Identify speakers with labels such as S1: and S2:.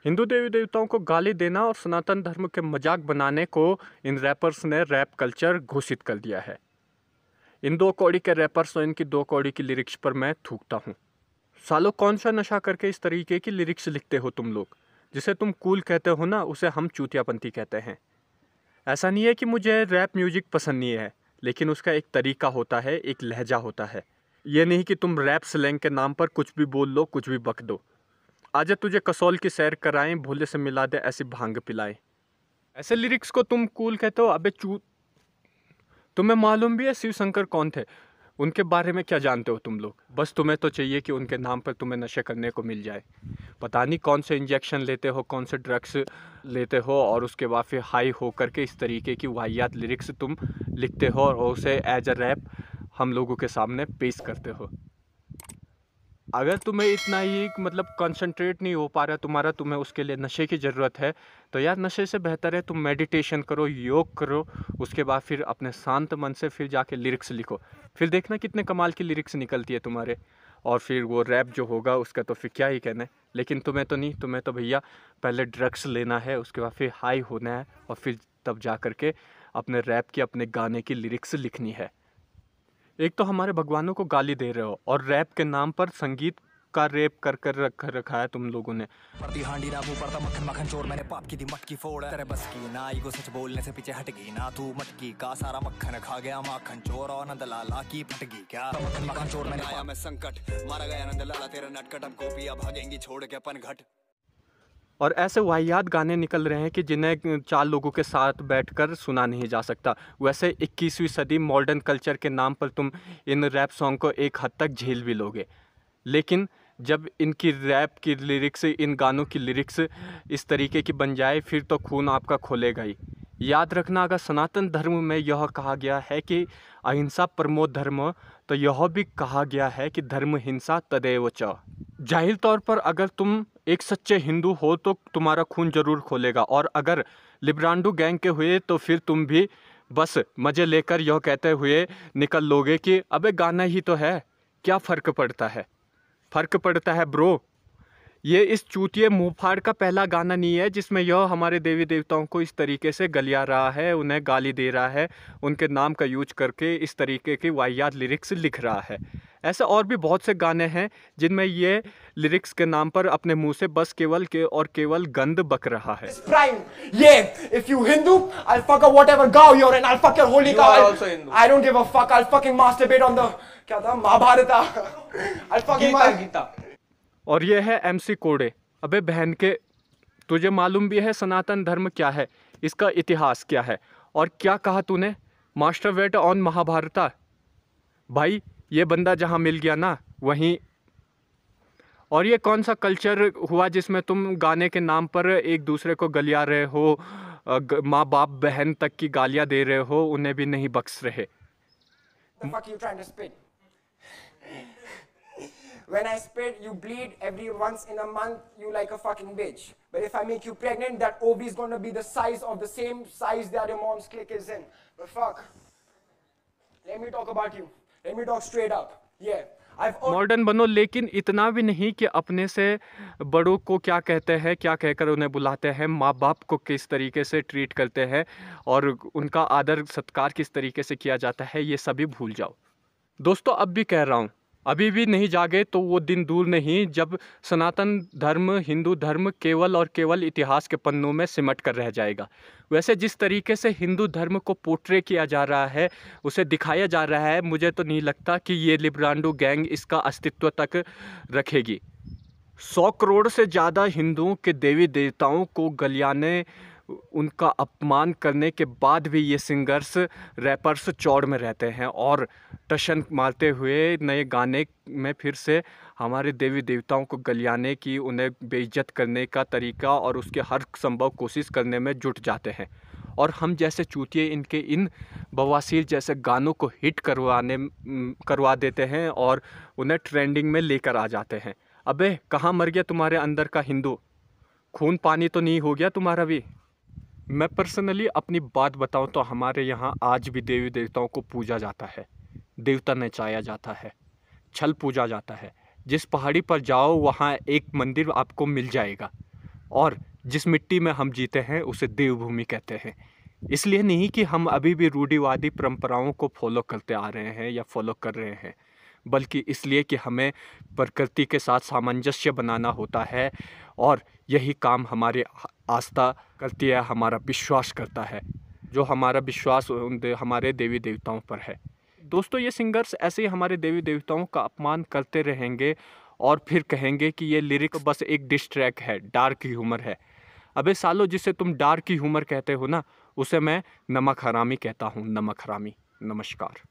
S1: हिंदू देवी देवताओं को गाली देना और सनातन धर्म के मजाक बनाने को इन रैपर्स ने रैप कल्चर घोषित कर दिया है। इन 2 कौड़ी के रैपर्स और इनकी 2 कौड़ी की लिरिक्स पर मैं थूकता हूँ। सालों कौन सा नशा करके इस तरीके की लिरिक्स लिखते हो तुम लोग? जिसे तुम कूल कहते हो ना, उसे हम चूतियापंथी कहते हैं। ऐसा नहीं है कि मुझे रैप म्यूजिक पसंद नहीं है, लेकिन उसका एक तरीका होता है, एक लहजा होता है। ये नहीं कि तुम रैप स्लैंग के नाम पर कुछ भी बोल लो, कुछ भी बक दो। आजा तुझे कसौल की सैर कराएं, भोले से मिला दे ऐसी भांग पिलाएं। ऐसे लिरिक्स को तुम कूल कहते हो? अबे तुम्हें मालूम भी है शिव शंकर कौन थे? उनके बारे में क्या जानते हो तुम लोग? बस तुम्हें तो चाहिए कि उनके नाम पर तुम्हें नशे करने को मिल जाए। पता नहीं कौन से इंजेक्शन लेते हो, कौन से ड्रग्स लेते हो, और उसके बाद फिर हाई हो करके इस तरीके की वाहियात लिरिक्स तुम लिखते हो और उसे एज अ रैप हम लोगों के सामने पेश करते हो। अगर तुम्हें इतना ही मतलब कंसंट्रेट नहीं हो पा रहा तुम्हारा, तुम्हें उसके लिए नशे की ज़रूरत है, तो यार नशे से बेहतर है तुम मेडिटेशन करो, योग करो, उसके बाद फिर अपने शांत मन से फिर जाके लिरिक्स लिखो। फिर देखना कितने कमाल की लिरिक्स निकलती है तुम्हारे, और फिर वो रैप जो होगा उसका तो फिर क्या ही कहना है। लेकिन तुम्हें तो नहीं, तुम्हें तो भैया पहले ड्रग्स लेना है, उसके बाद फिर हाई होना है, और फिर तब जा करके अपने रैप की, अपने गाने की लिरिक्स लिखनी है। एक तो हमारे भगवानों को गाली दे रहे हो, और रैप के नाम पर संगीत का रेप कर कर रखा है तुम लोगों ने।
S2: हांडी ना मुंह पड़ता मक्खन मक्खन चोर, मैंने पाप की दी मटकी फोड़, तेरे बस की ना ईगो, सच बोलने से पीछे हट गई ना तू, मटकी का सारा मक्खन खा गया माखन चोर, और नंद लाला की फटगी क्या मक्खन मक्खन चोर, मैंने आया मैं संकट, मारा गया नंद लाला तेरा नटकट, हम गोपियां भागेंगी छोड़ के पनघट।
S1: और ऐसे वाहियात गाने निकल रहे हैं कि जिन्हें 4 लोगों के साथ बैठकर सुना नहीं जा सकता। वैसे 21वीं सदी मॉडर्न कल्चर के नाम पर तुम इन रैप सॉन्ग को एक हद तक झेल भी लोगे, लेकिन जब इनकी रैप की लिरिक्स, इन गानों की लिरिक्स इस तरीके की बन जाए, फिर तो खून आपका खोलेगा ही। याद रखना, अगर सनातन धर्म में यह कहा गया है कि अहिंसा परमो धर्म, तो यह भी कहा गया है कि धर्म हिंसा तदेव च। जाहिर तौर पर अगर तुम एक सच्चे हिंदू हो तो तुम्हारा खून जरूर खोलेगा, और अगर लिब्रांडो गैंग के हुए तो फिर तुम भी बस मज़े लेकर यह कहते हुए निकल लोगे कि अबे गाना ही तो है, क्या फ़र्क पड़ता है। फ़र्क पड़ता है ब्रो। ये इस चूतिए मुँहफाड़ का पहला गाना नहीं है जिसमें यह हमारे देवी देवताओं को इस तरीके से गलिया रहा है, उन्हें गाली दे रहा है, उनके नाम का यूज करके इस तरीके की वाहियात लिरिक्स लिख रहा है। ऐसे और भी बहुत से गाने हैं जिनमें ये लिरिक्स के नाम पर अपने मुंह से बस केवल के और केवल गंद बक रहा है।
S3: Yeah, if you Hindu, I'll fuck up whatever cow you're in. I'll fuck your holy cow.
S4: You are also Hindu.
S3: I don't give a fuck. I'll fucking masturbate on the क्या था महाभारता. I'll fucking
S4: Gita.
S1: और ये है MC कोड़े। अबे बहन के, तुझे मालूम भी है सनातन धर्म क्या है, इसका इतिहास क्या है, और क्या कहा तूने मास्टरबेट ऑन महाभारता? भाई ये बंदा जहाँ मिल गया ना वहीं। और ये कौन सा कल्चर हुआ जिसमें तुम गाने के नाम पर एक दूसरे को गलिया रहे हो, माँ बाप बहन तक की गालियाँ दे रहे हो, उन्हें भी नहीं बख्श रहे।
S3: The fuck you trying to spit? When I spit, you bleed every once in a month. You like a fucking bitch. But if I make you pregnant, that OV is gonna be the size of the same size that your mom's click is in. But fuck. Let me talk about you. Let me talk straight up. Yeah.
S1: Modern बनो, लेकिन इतना भी नहीं कि अपने से बड़ों को क्या कहते हैं, क्या कहकर उन्हें बुलाते हैं, माँ बाप को किस तरीके से ट्रीट करते हैं और उनका आदर सत्कार किस तरीके से किया जाता है, ये सभी भूल जाओ। दोस्तों अब भी कह रहा हूँ, अभी भी नहीं जागे तो वो दिन दूर नहीं जब सनातन धर्म, हिंदू धर्म केवल और केवल इतिहास के पन्नों में सिमट कर रह जाएगा। वैसे जिस तरीके से हिंदू धर्म को पोर्ट्रे किया जा रहा है, उसे दिखाया जा रहा है, मुझे तो नहीं लगता कि ये लिब्रांडो गैंग इसका अस्तित्व तक रखेगी। 100 करोड़ से ज़्यादा हिंदुओं के देवी देवताओं को गलियाने, उनका अपमान करने के बाद भी ये सिंगर्स, रैपर्स चौड़ में रहते हैं और टशन मारते हुए नए गाने में फिर से हमारे देवी देवताओं को गलियाने की, उन्हें बेइज्जत करने का तरीका और उसके हर संभव कोशिश करने में जुट जाते हैं। और हम जैसे चूतिए इनके इन बवासीर जैसे गानों को हिट करवा देते हैं और उन्हें ट्रेंडिंग में लेकर आ जाते हैं। अबे कहाँ मर गया तुम्हारे अंदर का हिंदू? खून पानी तो नहीं हो गया तुम्हारा भी? मैं पर्सनली अपनी बात बताऊं तो हमारे यहाँ आज भी देवी देवताओं को पूजा जाता है, देवता नचाया जाता है, छल पूजा जाता है। जिस पहाड़ी पर जाओ वहाँ एक मंदिर आपको मिल जाएगा, और जिस मिट्टी में हम जीते हैं उसे देवभूमि कहते हैं। इसलिए नहीं कि हम अभी भी रूढ़िवादी परंपराओं को फॉलो करते आ रहे हैं या फॉलो कर रहे हैं, बल्कि इसलिए कि हमें प्रकृति के साथ सामंजस्य बनाना होता है, और यही काम हमारी आस्था करती है, हमारा विश्वास करता है, जो हमारा विश्वास हमारे देवी देवताओं पर है। दोस्तों, ये सिंगर्स ऐसे ही हमारे देवी देवताओं का अपमान करते रहेंगे और फिर कहेंगे कि ये लिरिक बस एक डिस ट्रैक है, डार्क ह्यूमर है। अबे सालो, जिसे तुम डार्क ह्यूमर कहते हो ना, उसे मैं नमक हरामी कहता हूँ। नमक हरामी। नमस्कार।